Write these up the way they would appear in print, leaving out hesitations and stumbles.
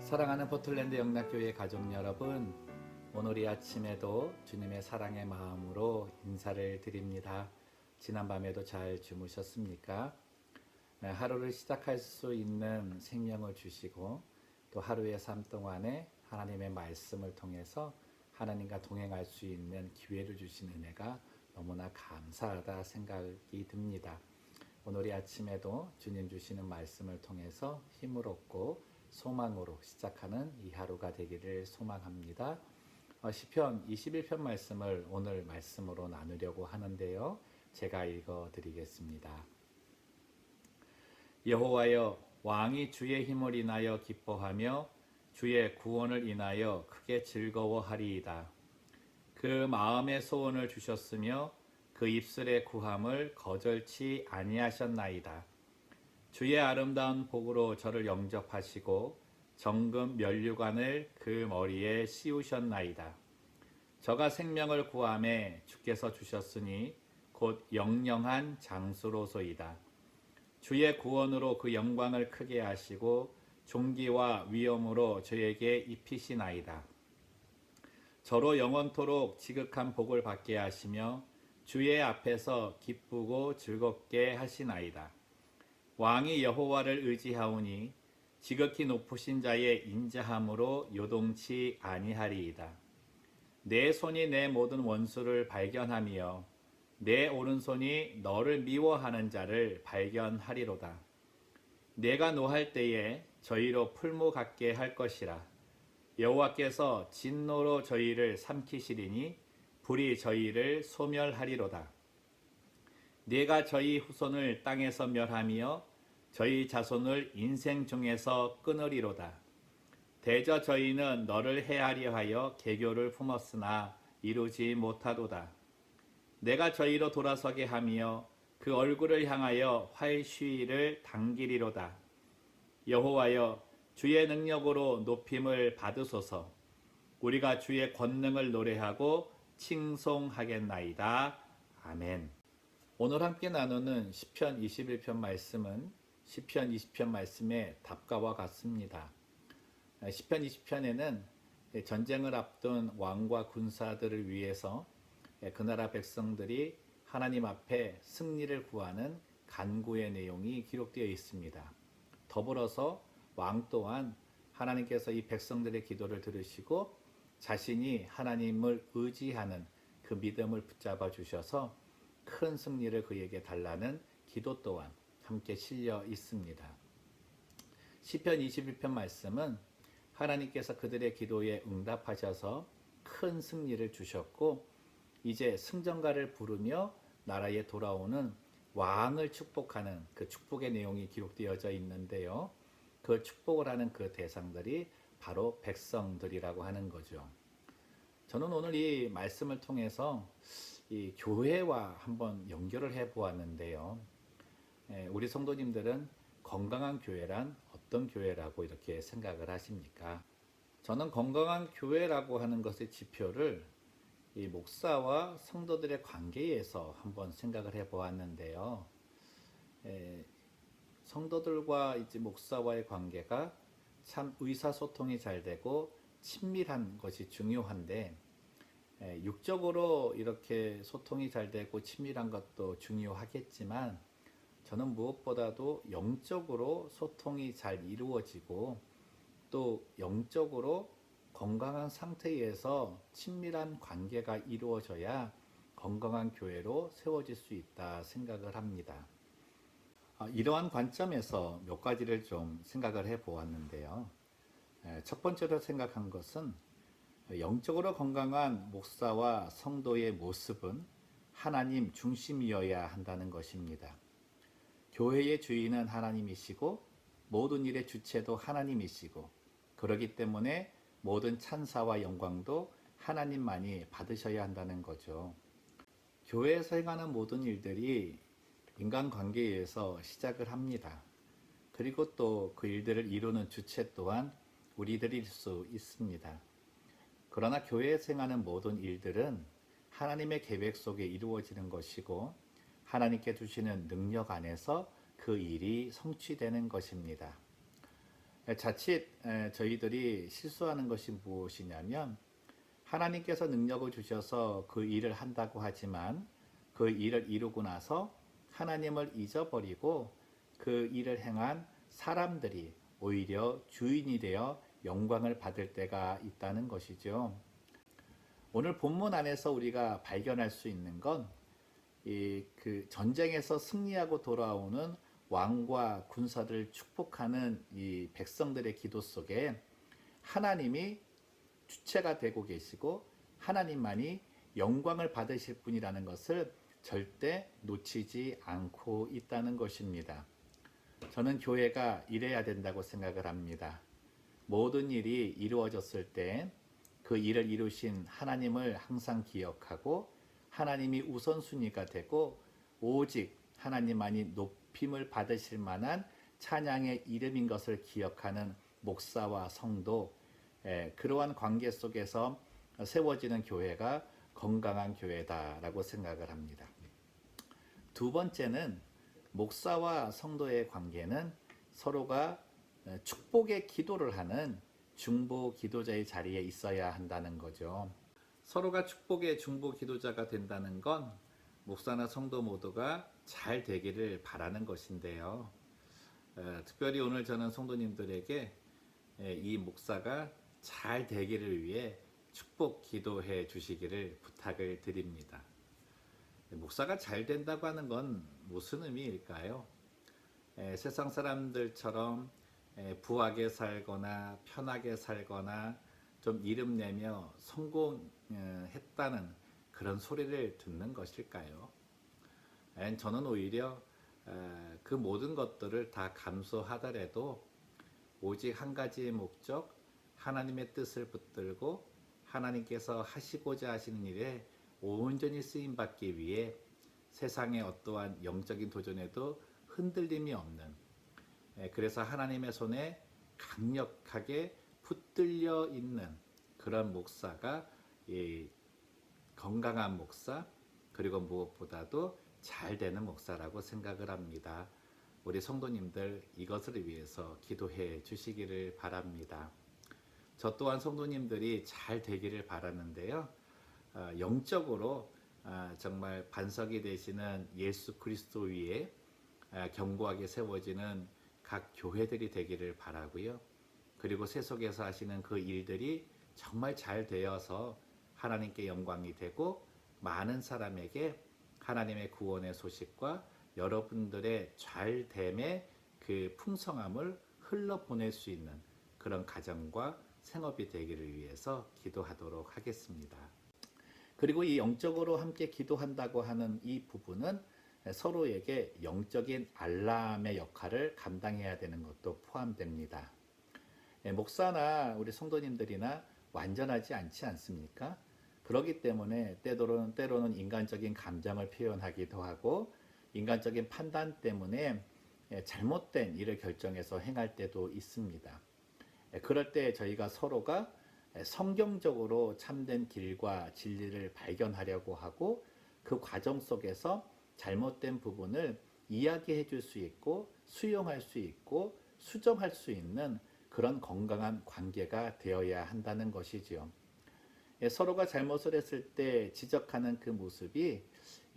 사랑하는 포틀랜드 영락교회 가족 여러분, 오늘 이 아침에도 주님의 사랑의 마음으로 인사를 드립니다. 지난밤에도 잘 주무셨습니까? 하루를 시작할 수 있는 생명을 주시고 또 하루의 삶 동안에 하나님의 말씀을 통해서 하나님과 동행할 수 있는 기회를 주신 은혜가 너무나 감사하다 생각이 듭니다. 오늘 이 아침에도 주님 주시는 말씀을 통해서 힘을 얻고 소망으로 시작하는 이 하루가 되기를 소망합니다. 시편 21편 말씀을 오늘 말씀으로 나누려고 하는데요. 제가 읽어드리겠습니다. 여호와여, 왕이 주의 힘을 인하여 기뻐하며 주의 구원을 인하여 크게 즐거워하리이다. 그 마음의 소원을 주셨으며 그 입술의 구함을 거절치 아니하셨나이다. 주의 아름다운 복으로 저를 영접하시고 정금 면류관을 그 머리에 씌우셨나이다. 저가 생명을 구함에 주께서 주셨으니 곧 영영한 장수로소이다. 주의 구원으로 그 영광을 크게 하시고 존귀와 위엄으로 저에게 입히시나이다. 저로 영원토록 지극한 복을 받게 하시며 주의 앞에서 기쁘고 즐겁게 하시나이다. 왕이 여호와를 의지하오니 지극히 높으신 자의 인자함으로 요동치 아니하리이다. 내 손이 내 모든 원수를 발견하며 내 오른손이 너를 미워하는 자를 발견하리로다. 내가 노할 때에 저희로 풀무 같게 할 것이라. 여호와께서 진노로 저희를 삼키시리니 불이 저희를 소멸하리로다. 네가 저희 후손을 땅에서 멸하며 저희 자손을 인생 중에서 끊으리로다. 대저 저희는 너를 해하려 하여 계교를 품었으나 이루지 못하도다. 내가 저희로 돌아서게 하며 그 얼굴을 향하여 활시위를 당기리로다. 여호와여, 주의 능력으로 높임을 받으소서. 우리가 주의 권능을 노래하고 칭송하겠나이다. 아멘. 오늘 함께 나누는 시편 21편 말씀은 시편 20편 말씀의 답가와 같습니다. 시편 20편에는 전쟁을 앞둔 왕과 군사들을 위해서 그 나라 백성들이 하나님 앞에 승리를 구하는 간구의 내용이 기록되어 있습니다. 더불어서 왕 또한 하나님께서 이 백성들의 기도를 들으시고 자신이 하나님을 의지하는 그 믿음을 붙잡아 주셔서 큰 승리를 그에게 달라는 기도 또한 함께 실려 있습니다. 시편 21편 말씀은 하나님께서 그들의 기도에 응답하셔서 큰 승리를 주셨고 이제 승전가를 부르며 나라에 돌아오는 왕을 축복하는 그 축복의 내용이 기록되어져 있는데요. 그 축복을 하는 그 대상들이 바로 백성들이라고 하는 거죠. 저는 오늘 이 말씀을 통해서 이 교회와 한번 연결을 해 보았는데요. 우리 성도님들은 건강한 교회란 어떤 교회라고 이렇게 생각을 하십니까? 저는 건강한 교회라고 하는 것의 지표를 이 목사와 성도들의 관계에서 한번 생각을 해 보았는데요. 성도들과 이제 목사와의 관계가 참 의사소통이 잘 되고 친밀한 것이 중요한데 육적으로 이렇게 소통이 잘 되고 친밀한 것도 중요하겠지만 저는 무엇보다도 영적으로 소통이 잘 이루어지고 또 영적으로 건강한 상태에서 친밀한 관계가 이루어져야 건강한 교회로 세워질 수 있다 생각을 합니다. 이러한 관점에서 몇 가지를 좀 생각을 해 보았는데요. 첫 번째로 생각한 것은 영적으로 건강한 목사와 성도의 모습은 하나님 중심이어야 한다는 것입니다. 교회의 주인은 하나님이시고 모든 일의 주체도 하나님이시고 그렇기 때문에 모든 찬사와 영광도 하나님만이 받으셔야 한다는 거죠. 교회에서 행하는 모든 일들이 인간관계에서 시작을 합니다. 그리고 또 그 일들을 이루는 주체 또한 우리들일 수 있습니다. 그러나 교회에서 행하는 모든 일들은 하나님의 계획 속에 이루어지는 것이고 하나님께 주시는 능력 안에서 그 일이 성취되는 것입니다. 자칫 저희들이 실수하는 것이 무엇이냐면 하나님께서 능력을 주셔서 그 일을 한다고 하지만 그 일을 이루고 나서 하나님을 잊어버리고 그 일을 행한 사람들이 오히려 주인이 되어 영광을 받을 때가 있다는 것이죠. 오늘 본문 안에서 우리가 발견할 수 있는 건 그 전쟁에서 승리하고 돌아오는 왕과 군사를 축복하는 이 백성들의 기도 속에 하나님이 주체가 되고 계시고 하나님만이 영광을 받으실 분이라는 것을 절대 놓치지 않고 있다는 것입니다. 저는 교회가 이래야 된다고 생각을 합니다. 모든 일이 이루어졌을 때 그 일을 이루신 하나님을 항상 기억하고 하나님이 우선순위가 되고 오직 하나님만이 높임을 받으실 만한 찬양의 이름인 것을 기억하는 목사와 성도, 그러한 관계 속에서 세워지는 교회가 건강한 교회다라고 생각을 합니다. 두 번째는 목사와 성도의 관계는 서로가 축복의 기도를 하는 중보 기도자의 자리에 있어야 한다는 거죠. 서로가 축복의 중보 기도자가 된다는 건 목사나 성도 모두가 잘 되기를 바라는 것인데요. 특별히 오늘 저는 성도님들에게 이 목사가 잘 되기를 위해 축복 기도해 주시기를 부탁을 드립니다. 목사가 잘 된다고 하는 건 무슨 의미일까요? 세상 사람들처럼 부하게 살거나 편하게 살거나 좀 이름 내며 성공했다는 그런 소리를 듣는 것일까요? 저는 오히려 그 모든 것들을 다 감수하더라도 오직 한 가지의 목적, 하나님의 뜻을 붙들고 하나님께서 하시고자 하시는 일에 온전히 쓰임받기 위해 세상의 어떠한 영적인 도전에도 흔들림이 없는, 그래서 하나님의 손에 강력하게 붙들려 있는 그런 목사가 건강한 목사, 그리고 무엇보다도 잘 되는 목사라고 생각을 합니다. 우리 성도님들 이것을 위해서 기도해 주시기를 바랍니다. 저 또한 성도님들이 잘 되기를 바라는데요. 영적으로 정말 반석이 되시는 예수 그리스도 위에 견고하게 세워지는 각 교회들이 되기를 바라고요. 그리고 세속에서 하시는 그 일들이 정말 잘 되어서 하나님께 영광이 되고 많은 사람에게 하나님의 구원의 소식과 여러분들의 잘됨의 그 풍성함을 흘러보낼 수 있는 그런 가정과 생업이 되기를 위해서 기도하도록 하겠습니다. 그리고 이 영적으로 함께 기도한다고 하는 이 부분은 서로에게 영적인 알람의 역할을 감당해야 되는 것도 포함됩니다. 목사나 우리 성도님들이나 완전하지 않지 않습니까? 그렇기 때문에 때로는 인간적인 감정을 표현하기도 하고 인간적인 판단 때문에 잘못된 일을 결정해서 행할 때도 있습니다. 그럴 때 저희가 서로가 성경적으로 참된 길과 진리를 발견하려고 하고 그 과정 속에서 잘못된 부분을 이야기해 줄 수 있고 수용할 수 있고 수정할 수 있는 그런 건강한 관계가 되어야 한다는 것이지요. 서로가 잘못을 했을 때 지적하는 그 모습이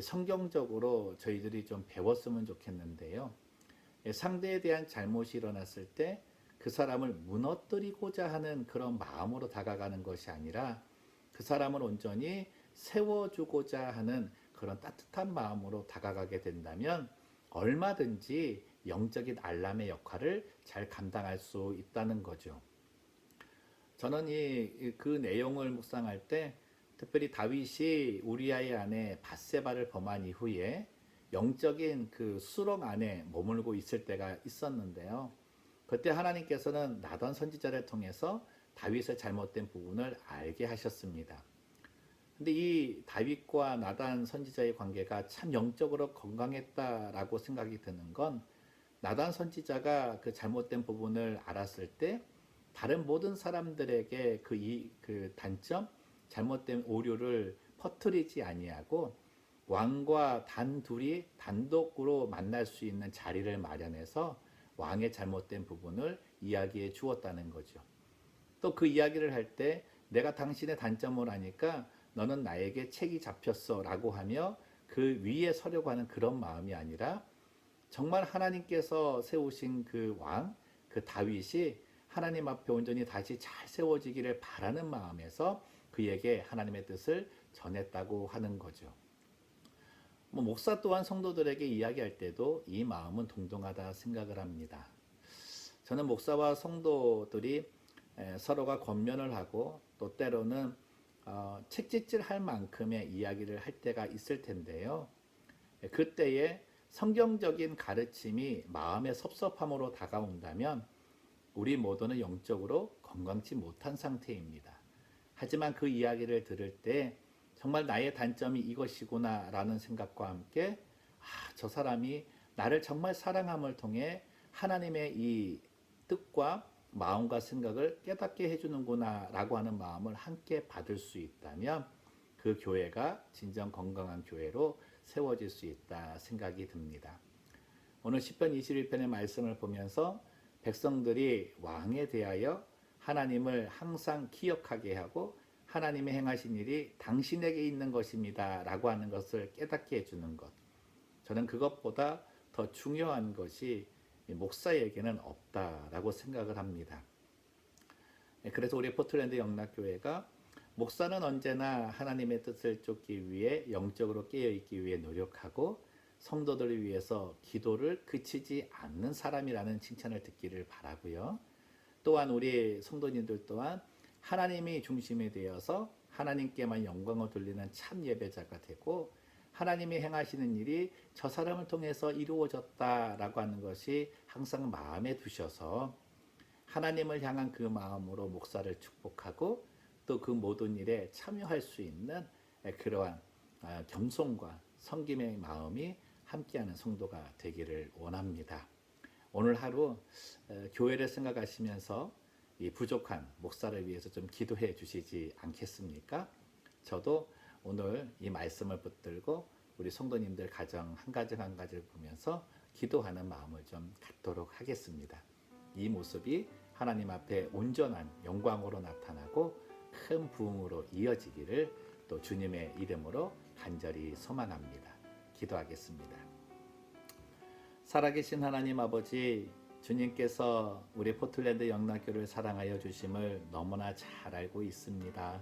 성경적으로 저희들이 좀 배웠으면 좋겠는데요. 상대에 대한 잘못이 일어났을 때 그 사람을 무너뜨리고자 하는 그런 마음으로 다가가는 것이 아니라 그 사람을 온전히 세워주고자 하는 그런 따뜻한 마음으로 다가가게 된다면 얼마든지 영적인 알람의 역할을 잘 감당할 수 있다는 거죠. 저는 그 내용을 묵상할 때 특별히 다윗이 우리아의 아내 밧세바를 범한 이후에 영적인 그 수렁 안에 머물고 있을 때가 있었는데요. 그때 하나님께서는 나단 선지자를 통해서 다윗의 잘못된 부분을 알게 하셨습니다. 근데 이 다윗과 나단 선지자의 관계가 참 영적으로 건강했다라고 생각이 드는 건 나단 선지자가 그 잘못된 부분을 알았을 때 다른 모든 사람들에게 그 단점, 잘못된 오류를 퍼뜨리지 아니하고 왕과 단 둘이 단독으로 만날 수 있는 자리를 마련해서 왕의 잘못된 부분을 이야기해 주었다는 거죠. 또 그 이야기를 할 때 내가 당신의 단점을 아니까 너는 나에게 책이 잡혔어 라고 하며 그 위에 서려고 하는 그런 마음이 아니라 정말 하나님께서 세우신 그 왕, 그 다윗이 하나님 앞에 온전히 다시 잘 세워지기를 바라는 마음에서 그에게 하나님의 뜻을 전했다고 하는 거죠. 목사 또한 성도들에게 이야기할 때도 이 마음은 동등하다 생각을 합니다. 저는 목사와 성도들이 서로가 권면을 하고 또 때로는 책짓질 할 만큼의 이야기를 할 때가 있을 텐데요. 그때에 성경적인 가르침이 마음의 섭섭함으로 다가온다면 우리 모두는 영적으로 건강치 못한 상태입니다. 하지만 그 이야기를 들을 때 정말 나의 단점이 이것이구나 라는 생각과 함께 저 사람이 나를 정말 사랑함을 통해 하나님의 이 뜻과 마음과 생각을 깨닫게 해주는구나 라고 하는 마음을 함께 받을 수 있다면 그 교회가 진정 건강한 교회로 세워질 수 있다 생각이 듭니다. 오늘 시편 21편의 말씀을 보면서 백성들이 왕에 대하여 하나님을 항상 기억하게 하고 하나님의 행하신 일이 당신에게 있는 것입니다 라고 하는 것을 깨닫게 해주는 것, 저는 그것보다 더 중요한 것이 목사에게는 없다라고 생각을 합니다. 그래서 우리 포틀랜드 영락교회가 목사는 언제나 하나님의 뜻을 쫓기 위해 영적으로 깨어있기 위해 노력하고 성도들을 위해서 기도를 그치지 않는 사람이라는 칭찬을 듣기를 바라고요. 또한 우리 성도님들 또한 하나님이 중심이 되어서 하나님께만 영광을 돌리는 참 예배자가 되고 하나님이 행하시는 일이 저 사람을 통해서 이루어졌다라고 하는 것이 항상 마음에 두셔서 하나님을 향한 그 마음으로 목사를 축복하고 또 그 모든 일에 참여할 수 있는 그러한 겸손과 섬김의 마음이 함께하는 성도가 되기를 원합니다. 오늘 하루 교회를 생각하시면서 이 부족한 목사를 위해서 좀 기도해 주시지 않겠습니까? 저도 오늘 이 말씀을 붙들고 우리 성도님들 가정 한 가정 한 가정을 보면서 기도하는 마음을 좀 갖도록 하겠습니다. 이 모습이 하나님 앞에 온전한 영광으로 나타나고 큰 부흥으로 이어지기를 또 주님의 이름으로 간절히 소망합니다. 기도하겠습니다. 살아계신 하나님 아버지, 주님께서 우리 포틀랜드 영락교를 사랑하여 주심을 너무나 잘 알고 있습니다.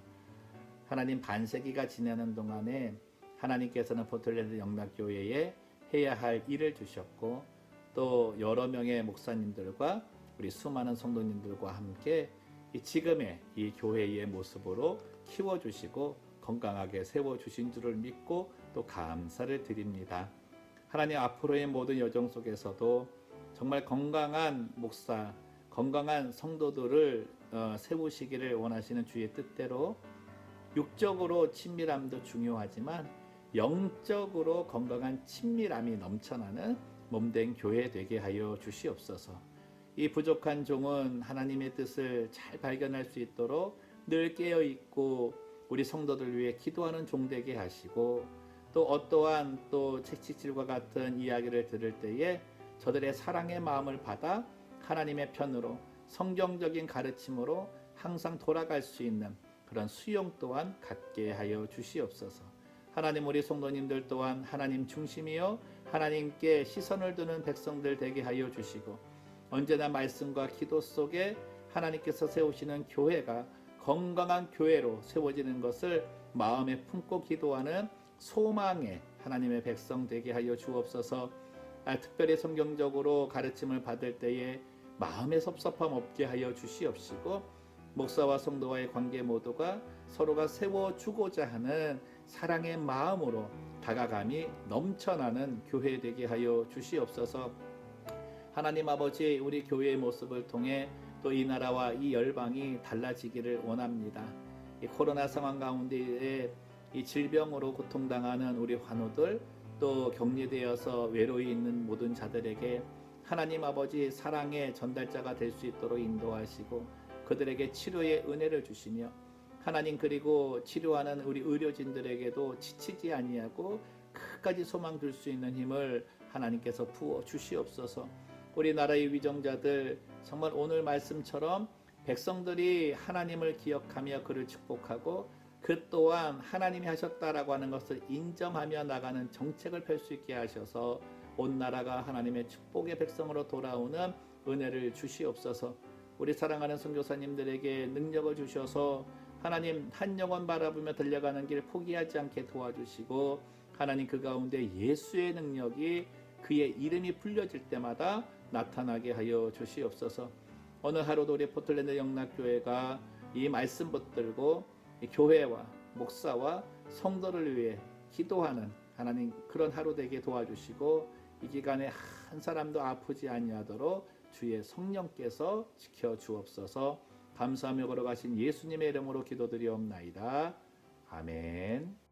하나님, 반세기가 지나는 동안에 하나님께서는 포틀랜드 영락교회에 해야 할 일을 주셨고 또 여러 명의 목사님들과 우리 수많은 성도님들과 함께 지금의 이 교회의 모습으로 키워주시고 건강하게 세워주신 줄을 믿고 또 감사를 드립니다. 하나님, 앞으로의 모든 여정 속에서도 정말 건강한 목사, 건강한 성도들을 세우시기를 원하시는 주의 뜻대로 육적으로 친밀함도 중요하지만 영적으로 건강한 친밀함이 넘쳐나는 몸된 교회 되게 하여 주시옵소서. 이 부족한 종은 하나님의 뜻을 잘 발견할 수 있도록 늘 깨어있고 우리 성도들 위해 기도하는 종 되게 하시고 또 어떠한 또 책찍질과 같은 이야기를 들을 때에 저들의 사랑의 마음을 받아 하나님의 편으로 성경적인 가르침으로 항상 돌아갈 수 있는 그런 수용 또한 갖게 하여 주시옵소서. 하나님, 우리 성도님들 또한 하나님 중심이요 하나님께 시선을 두는 백성들 되게 하여 주시고 언제나 말씀과 기도 속에 하나님께서 세우시는 교회가 건강한 교회로 세워지는 것을 마음에 품고 기도하는 소망의 하나님의 백성 되게 하여 주옵소서. 특별히 성경적으로 가르침을 받을 때에 마음의 섭섭함 없게 하여 주시옵시고 목사와 성도와의 관계 모두가 서로가 세워주고자 하는 사랑의 마음으로 다가감이 넘쳐나는 교회 되게 하여 주시옵소서. 하나님 아버지, 우리 교회의 모습을 통해 또 이 나라와 이 열방이 달라지기를 원합니다. 이 코로나 상황 가운데에 이 질병으로 고통당하는 우리 환우들, 또 격리되어서 외로이 있는 모든 자들에게 하나님 아버지 사랑의 전달자가 될 수 있도록 인도하시고 그들에게 치료의 은혜를 주시며 하나님, 그리고 치료하는 우리 의료진들에게도 지치지 아니하고 끝까지 소망 둘 수 있는 힘을 하나님께서 부어 주시옵소서. 우리나라의 위정자들 정말 오늘 말씀처럼 백성들이 하나님을 기억하며 그를 축복하고 그 또한 하나님이 하셨다라고 하는 것을 인정하며 나가는 정책을 펼 수 있게 하셔서 온 나라가 하나님의 축복의 백성으로 돌아오는 은혜를 주시옵소서. 우리 사랑하는 선교사님들에게 능력을 주셔서 하나님 한 영혼 바라보며 달려가는 길 포기하지 않게 도와주시고 하나님 그 가운데 예수의 능력이 그의 이름이 불려질 때마다 나타나게 하여 주시옵소서. 오늘 하루도 우리 포틀랜드 영락교회가 이 말씀 붙들고 이 교회와 목사와 성도를 위해 기도하는 하나님 그런 하루 되게 도와주시고 이 기간에 한 사람도 아프지 아니하도록 주의 성령께서 지켜 주옵소서. 감사하며 걸어가신 예수님의 이름으로 기도드리옵나이다. 아멘.